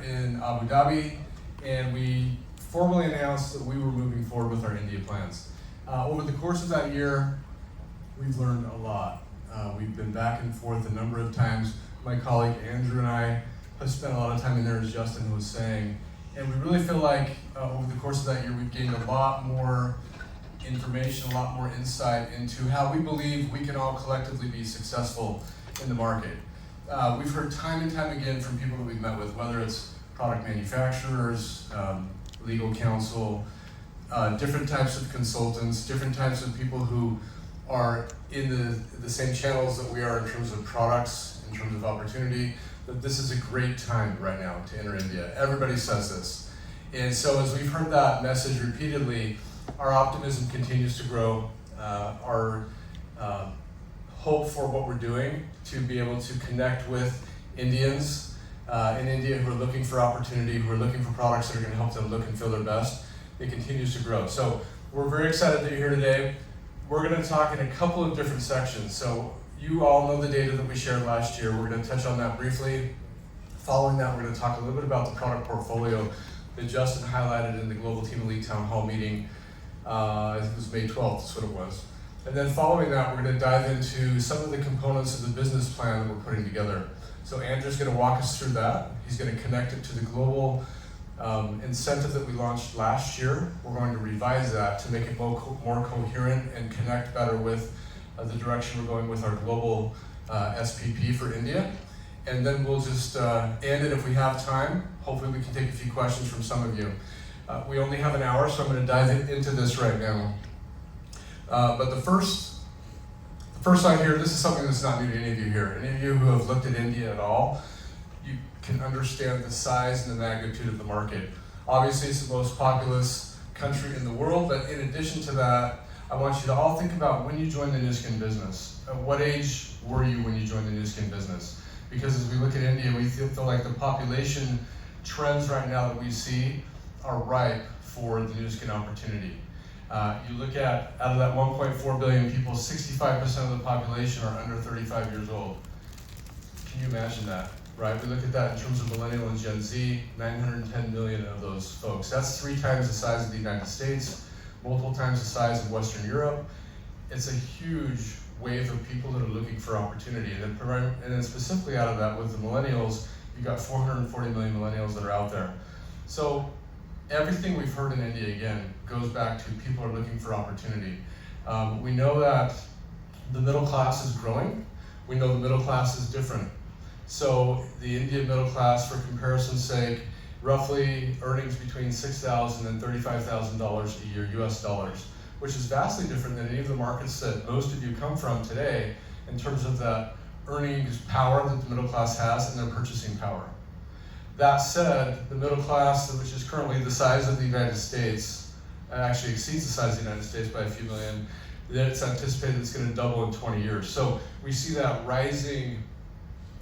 here in Abu Dhabi, and we formally announced that we were moving forward with our India plans. Over the course of that year, we've learned a lot. We've been back and forth a number of times. My colleague Andrew and I have spent a lot of time in there, as Justin was saying, and we really feel like over the course of that year, we've gained a lot more information, a lot more insight into how we believe we can all collectively be successful in the market. We've heard time and time again from people that we've met with, whether it's product manufacturers, legal counsel, different types of consultants, different types of people who are in the same channels that we are in terms of products, in terms of opportunity, that this is a great time right now to enter India. Everybody says this. And so as we've heard that message repeatedly, our optimism continues to grow. Our hope for what we're doing to be able to connect with Indians in India who are looking for opportunity, who are looking for products that are going to help them look and feel their best, it continues to grow. So we're very excited that you're here today. We're going to talk in a couple of different sections. So you all know the data that we shared last year. We're going to touch on that briefly. Following that, we're going to talk a little bit about the product portfolio that Justin highlighted in the Global Team Elite Town Hall meeting. I think it was May 12th, that's what it was. And then following that, we're going to dive into some of the components of the business plan that we're putting together. So Andrew's going to walk us through that. He's going to connect it to the global incentive that we launched last year. We're going to revise that to make it more coherent and connect better with the direction we're going with our global SPP for India. And then we'll just end it if we have time. Hopefully we can take a few questions from some of you. We only have an hour, so I'm going to dive into this right now. But the first slide here, this is something that's not new to any of you here. Any of you who have looked at India at all, you can understand the size and the magnitude of the market. Obviously, it's the most populous country in the world, but in addition to that, I want you to all think about when you joined the Nuskin business. At what age were you when you joined the Nuskin business? Because as we look at India, we feel like the population trends right now that we see are ripe for the Nuskin opportunity. You look at, out of that 1.4 billion people, 65% of the population are under 35 years old. Can you imagine that, right? We look at that in terms of millennial and Gen Z, 910 million of those folks. That's 3 times the size of the United States, multiple times the size of Western Europe. It's a huge wave of people that are looking for opportunity. And then specifically out of that, with the millennials, you've got 440 million millennials that are out there. So everything we've heard in India, again, goes back to people are looking for opportunity. We know that the middle class is growing. We know the middle class is different. So the Indian middle class, for comparison's sake, roughly earnings between $6,000 and $35,000 a year, US dollars, which is vastly different than any of the markets that most of you come from today in terms of the earnings power that the middle class has and their purchasing power. That said, the middle class, which is currently the size of the United States, actually exceeds the size of the United States by a few million, then it's anticipated it's going to double in 20 years. So we see that rising,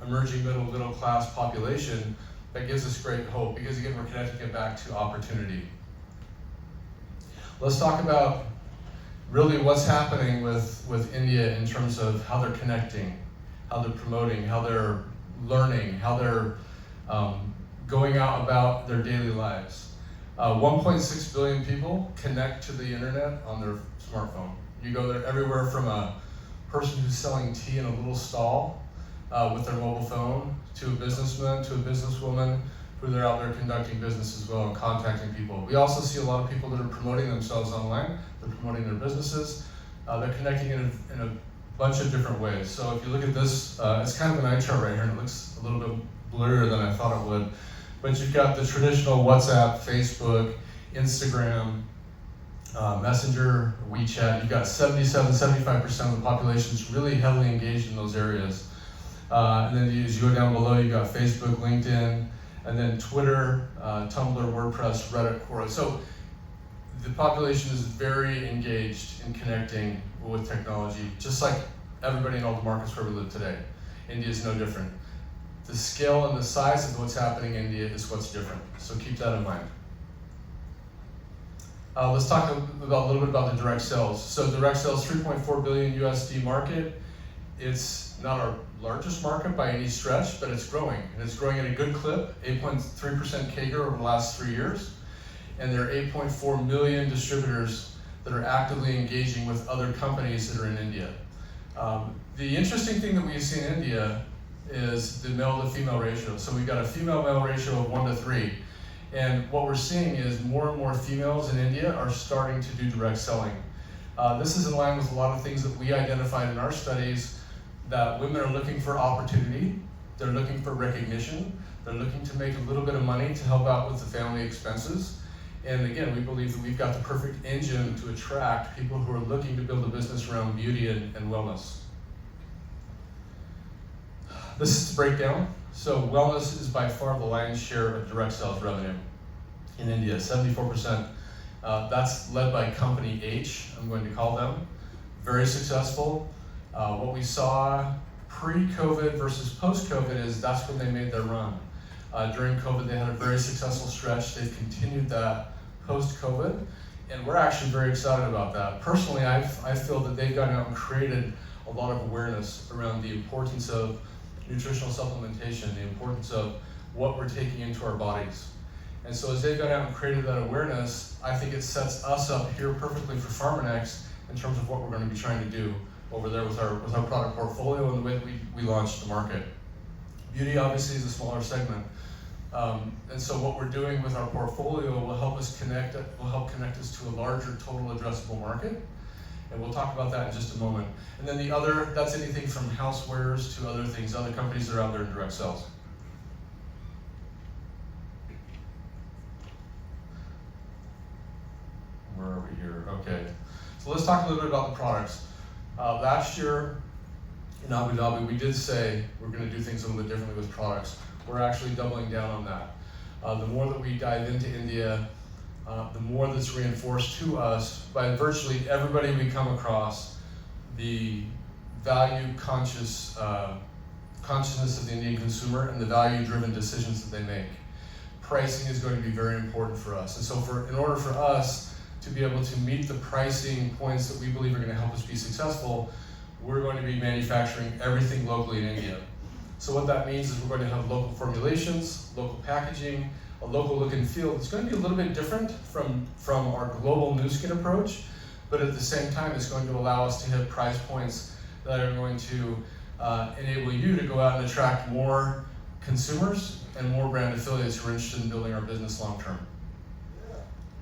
emerging middle class population that gives us great hope, because again, we're connecting it back to opportunity. Let's talk about really what's happening with India in terms of how they're connecting, how they're promoting, how they're learning, how they're going out about their daily lives. 1.6 billion people connect to the internet on their smartphone. You go there everywhere from a person who's selling tea in a little stall with their mobile phone, to a businessman, to a businesswoman, who they're out there conducting business as well and contacting people. We also see a lot of people that are promoting themselves online. They're promoting their businesses. They're connecting in a bunch of different ways. So if you look at this, it's kind of an eye chart right here, and it looks a little bit blurrier than I thought it would. But you've got the traditional WhatsApp, Facebook, Instagram, Messenger, WeChat. You've got 75% of the population is really heavily engaged in those areas. And then as you go down below, you've got Facebook, LinkedIn, and then Twitter, Tumblr, WordPress, Reddit, Quora. So the population is very engaged in connecting with technology, just like everybody in all the markets where we live today. India is no different. The scale and the size of what's happening in India is what's different, so keep that in mind. Let's talk a little bit about the direct sales. So direct sales, 3.4 billion USD market. It's not our largest market by any stretch, but it's growing, and it's growing at a good clip, 8.3% CAGR over the last 3 years, and there are 8.4 million distributors that are actively engaging with other companies that are in India. The interesting thing that we see in India is the male to female ratio. So we've got a female-male ratio of 1 to 3. And what we're seeing is more and more females in India are starting to do direct selling. This is in line with a lot of things that we identified in our studies, that women are looking for opportunity, they're looking for recognition, they're looking to make a little bit of money to help out with the family expenses. And again, we believe that we've got the perfect engine to attract people who are looking to build a business around beauty and wellness. This is the breakdown. So wellness is by far the lion's share of direct sales revenue in India, 74%. That's led by Company H, I'm going to call them. Very successful. What we saw pre-COVID versus post-COVID is that's when they made their run. During COVID, they had a very successful stretch. They've continued that post-COVID, and we're actually very excited about that. Personally, I feel that they've gone out and created a lot of awareness around the importance of nutritional supplementation, the importance of what we're taking into our bodies. And so as they've gone out and created that awareness, I think it sets us up here perfectly for PharmaNext in terms of what we're going to be trying to do over there with our product portfolio and the way that we launched the market. Beauty obviously is a smaller segment. And so what we're doing with our portfolio will help connect us to a larger total addressable market. And we'll talk about that in just a moment. And then the other, that's anything from housewares to other things, other companies that are out there in direct sales. Where are we here? Okay. So let's talk a little bit about the products. Last year in Abu Dhabi, we did say we're going to do things a little bit differently with products. We're actually doubling down on that. The more that we dive into India, the more that's reinforced to us by virtually everybody we come across, the value consciousness of the Indian consumer and the value-driven decisions that they make. Pricing is going to be very important for us. And so in order for us to be able to meet the pricing points that we believe are going to help us be successful, we're going to be manufacturing everything locally in India. So what that means is we're going to have local formulations, local packaging, a local look and feel. It's going to be a little bit different from our global Nuskin approach, but at the same time, it's going to allow us to hit price points that are going to enable you to go out and attract more consumers and more brand affiliates who are interested in building our business long term.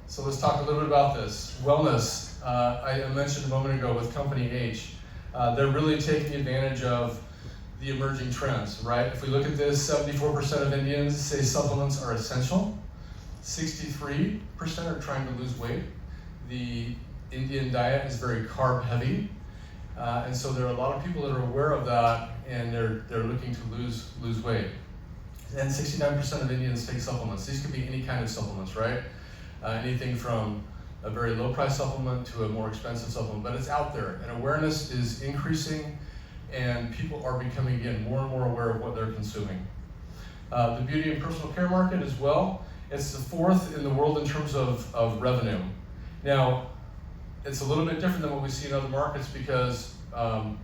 So let's talk a little bit about this. Wellness, I mentioned a moment ago with Company H. They're really taking advantage of the emerging trends, right? If we look at this, 74% of Indians say supplements are essential. 63% are trying to lose weight. The Indian diet is very carb heavy. And so there are a lot of people that are aware of that and they're looking to lose weight. And 69% of Indians take supplements. These could be any kind of supplements, right? Anything from a very low price supplement to a more expensive supplement, but it's out there and awareness is increasing and people are becoming, again, more and more aware of what they're consuming. The beauty and personal care market as well, it's the fourth in the world in terms of revenue. Now, it's a little bit different than what we see in other markets because a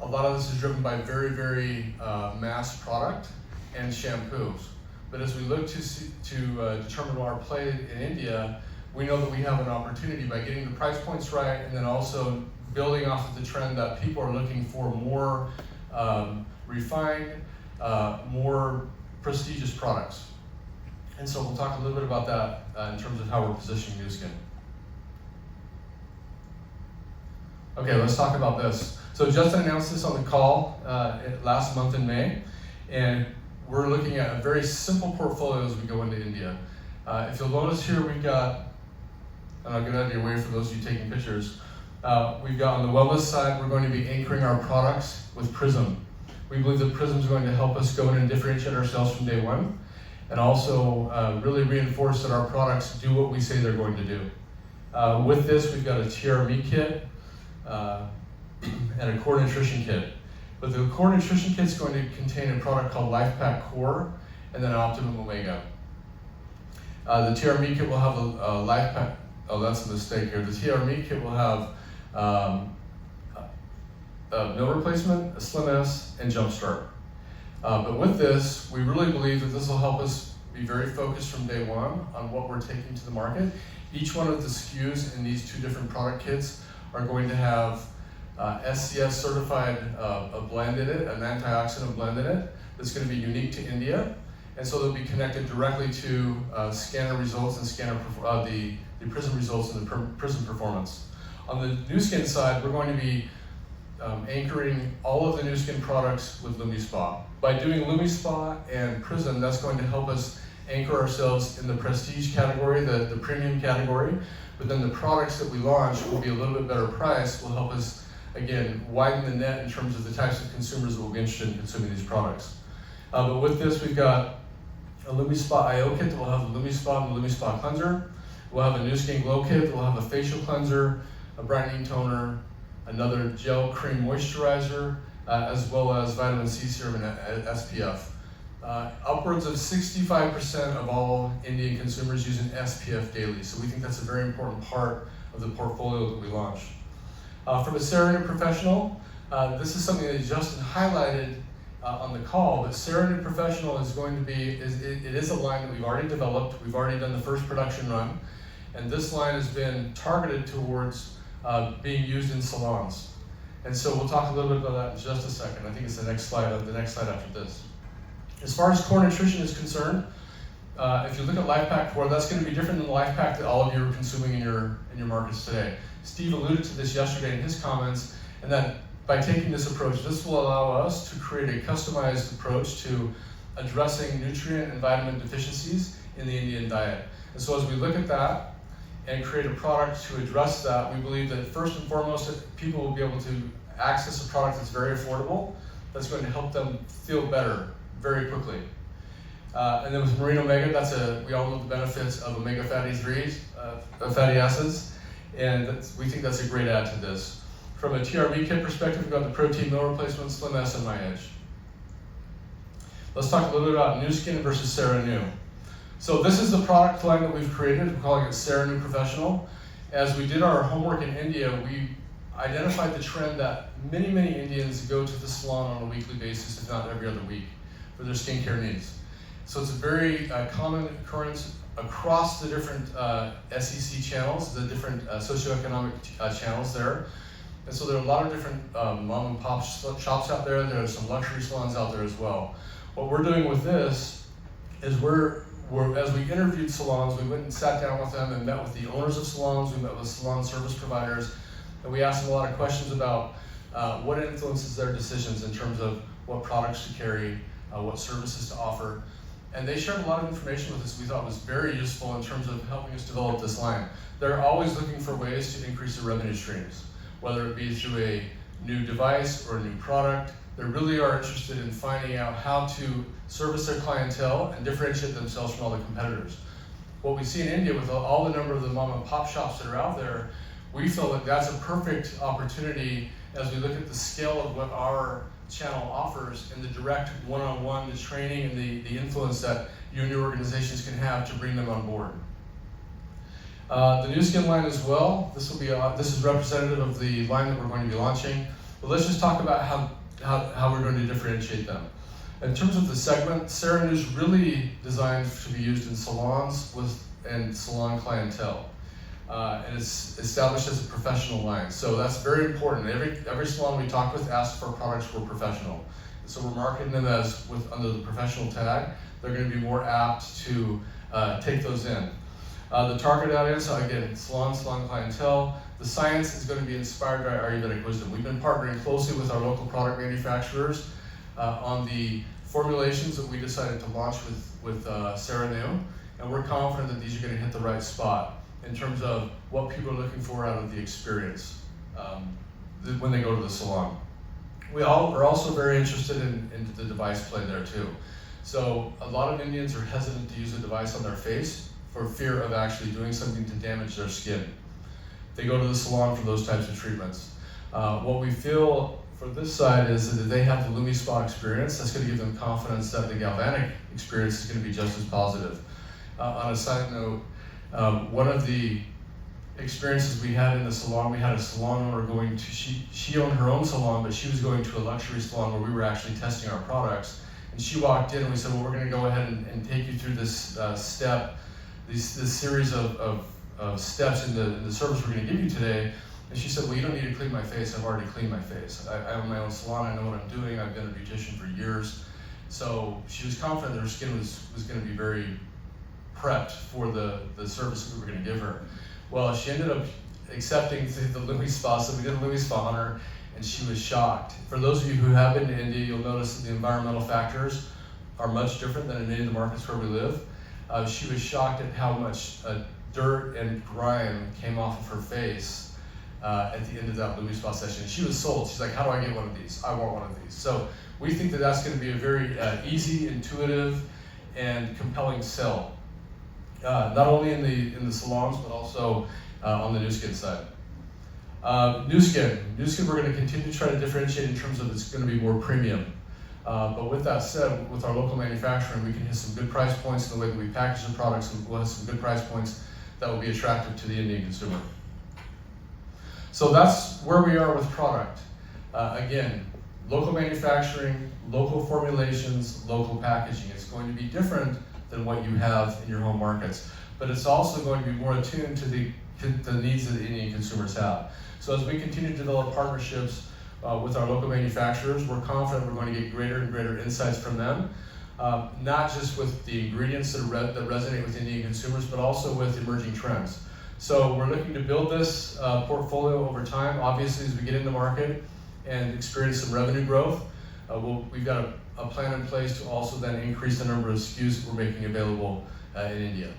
lot of this is driven by very, very mass product and shampoos. But as we look to determine our play in India, we know that we have an opportunity by getting the price points right and then also building off of the trend that people are looking for more refined, more prestigious products. And so we'll talk a little bit about that in terms of how we're positioning Nuskin. Okay, let's talk about this. So Justin announced this on the call last month in May, and we're looking at a very simple portfolio as we go into India. If you'll notice here, we've got, and I'll get out of your way for those of you taking pictures, we've got on the wellness side, we're going to be anchoring our products with Prism. We believe that Prism is going to help us go in and differentiate ourselves from day one, and also really reinforce that our products do what we say they're going to do. With this, we've got a TRME kit and a core nutrition kit. But the core nutrition kit is going to contain a product called LifePak Core and then Optimum Omega. The TRME kit will have a LifePak, oh that's a mistake here. The TRME kit will have no replacement, a Slim S, and Jumpstart. But with this, we really believe that this will help us be very focused from day one on what we're taking to the market. Each one of the SKUs in these two different product kits are going to have SCS certified a blend in it, an antioxidant blend in it, that's going to be unique to India. And so they'll be connected directly to scanner results and the Prism results and the Prism performance. On the Nuskin side, we're going to be anchoring all of the Nuskin products with LumiSpa. By doing LumiSpa and Prism, that's going to help us anchor ourselves in the prestige category, the premium category, but then the products that we launch will be a little bit better priced, will help us, again, widen the net in terms of the types of consumers that will be interested in consuming these products. But with this, we've got a LumiSpa IO kit that will have the LumiSpa and the LumiSpa cleanser. We'll have a Nuskin Glow kit that will have a facial cleanser, a brightening toner, another gel cream moisturizer, as well as vitamin C serum and SPF. Upwards of 65% of all Indian consumers use an SPF daily, so we think that's a very important part of the portfolio that we launch. From a Serenade Professional, this is something that Justin highlighted on the call, but Serenade Professional is going to be, it is a line that we've already developed. We've already done the first production run, and this line has been targeted towards being used in salons. And so we'll talk a little bit about that in just a second. I think it's the next slide after this. As far as core nutrition is concerned, if you look at LifePak 4, that's going to be different than the LifePak that all of you are consuming in your markets today. Steve alluded to this yesterday in his comments, and that by taking this approach, this will allow us to create a customized approach to addressing nutrient and vitamin deficiencies in the Indian diet. And so as we look at that and create a product to address that, we believe that first and foremost, that people will be able to access a product that's very affordable, that's going to help them feel better very quickly. And then with Marine Omega, we all know the benefits of omega fatty acids, and we think that's a great add to this. From a TRV kit perspective, we've got the protein meal replacement, Slim S, and My Edge. Let's talk a little bit about Nuskin versus Serenade. So this is the product line that we've created. We're calling it Serenade Professional. As we did our homework in India, we identified the trend that many, many Indians go to the salon on a weekly basis, if not every other week, for their skincare needs. So it's a very common occurrence across the different SEC channels, the different socioeconomic channels there. And so there are a lot of different mom and pop shops out there. There are some luxury salons out there as well. What we're doing with this is as we interviewed salons, we went and sat down with them and met with the owners of salons, we met with salon service providers, and we asked them a lot of questions about what influences their decisions in terms of what products to carry, what services to offer. And they shared a lot of information with us we thought was very useful in terms of helping us develop this line. They're always looking for ways to increase their revenue streams, whether it be through a new device or a new product. They really are interested in finding out how to service their clientele and differentiate themselves from all the competitors. What we see in India with all the number of the mom and pop shops that are out there, we feel that that's a perfect opportunity as we look at the scale of what our channel offers and the direct one-on-one, the training and the influence that you and your organizations can have to bring them on board. The Nuskin line as well, this is representative of the line that we're going to be launching. But let's just talk about how we're going to differentiate them. In terms of the segment, Serenade is really designed to be used in salons and salon clientele. And it's established as a professional line. So that's very important. Every salon we talk with asks for products for professional. And so we're marketing them under the professional tag. They're going to be more apt to take those in. The target audience, again, salon clientele. The science is going to be inspired by Ayurvedic wisdom. We've been partnering closely with our local product manufacturers on the formulations that we decided to launch with Serenade, and we're confident that these are going to hit the right spot in terms of what people are looking for out of the experience when they go to the salon. We all are also very interested in the device play there too. So a lot of Indians are hesitant to use a device on their face for fear of actually doing something to damage their skin. They go to the salon for those types of treatments. What we feel for this side is that they have the LumiSpa experience. That's going to give them confidence that the galvanic experience is going to be just as positive. On a side note, one of the experiences we had in the salon. We had a salon owner going to, she owned her own salon, but she was going to a luxury salon where we were actually testing our products. And she walked in and we said, well, we're going to go ahead and take you through this this series of steps in the service we're going to give you today. And she said, well, you don't need to clean my face. I've already cleaned my face. I own my own salon. I know what I'm doing. I've been a beautician for years. So she was confident that her skin was going to be very prepped for the service we were going to give her. Well, she ended up accepting the Louis Spa, so we did a Louis Spa on her, and she was shocked. For those of you who have been to India, you'll notice that the environmental factors are much different than in any of the markets where we live. She was shocked at how much dirt and grime came off of her face at the end of that Louis Spa session. She was sold. She's like, how do I get one of these? I want one of these. So we think that that's going to be a very easy, intuitive, and compelling sell. Not only in the salons, but also on the Nuskin side. Nuskin, we're going to continue to try to differentiate in terms of it's going to be more premium. But with that said, with our local manufacturing, we can hit some good price points in the way that we package the products, and we'll have some good price points that will be attractive to the Indian consumer. So that's where we are with product. Again, local manufacturing, local formulations, local packaging. It's going to be different than what you have in your home markets, but it's also going to be more attuned to the needs that the Indian consumers have. So as we continue to develop partnerships with our local manufacturers, we're confident we're going to get greater and greater insights from them, not just with the ingredients that resonate with Indian consumers, but also with emerging trends. So we're looking to build this portfolio over time. Obviously, as we get into market and experience some revenue growth, we've got a plan in place to also then increase the number of SKUs that we're making available in India.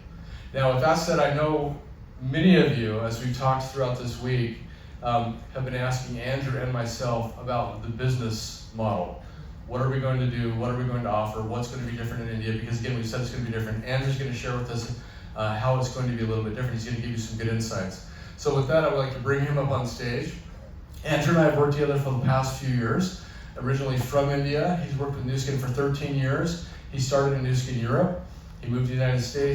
Now, with that said, I know many of you, as we've talked throughout this week, have been asking Andrew and myself about the business model. What are we going to do? What are we going to offer? What's going to be different in India? Because again, we said it's going to be different. Andrew's going to share with us how it's going to be a little bit different. He's going to give you some good insights. So with that, I would like to bring him up on stage. Andrew and I have worked together for the past few years. Originally from India, he's worked with Nuskin for 13 years. He started in Nuskin Europe. He moved to the United States.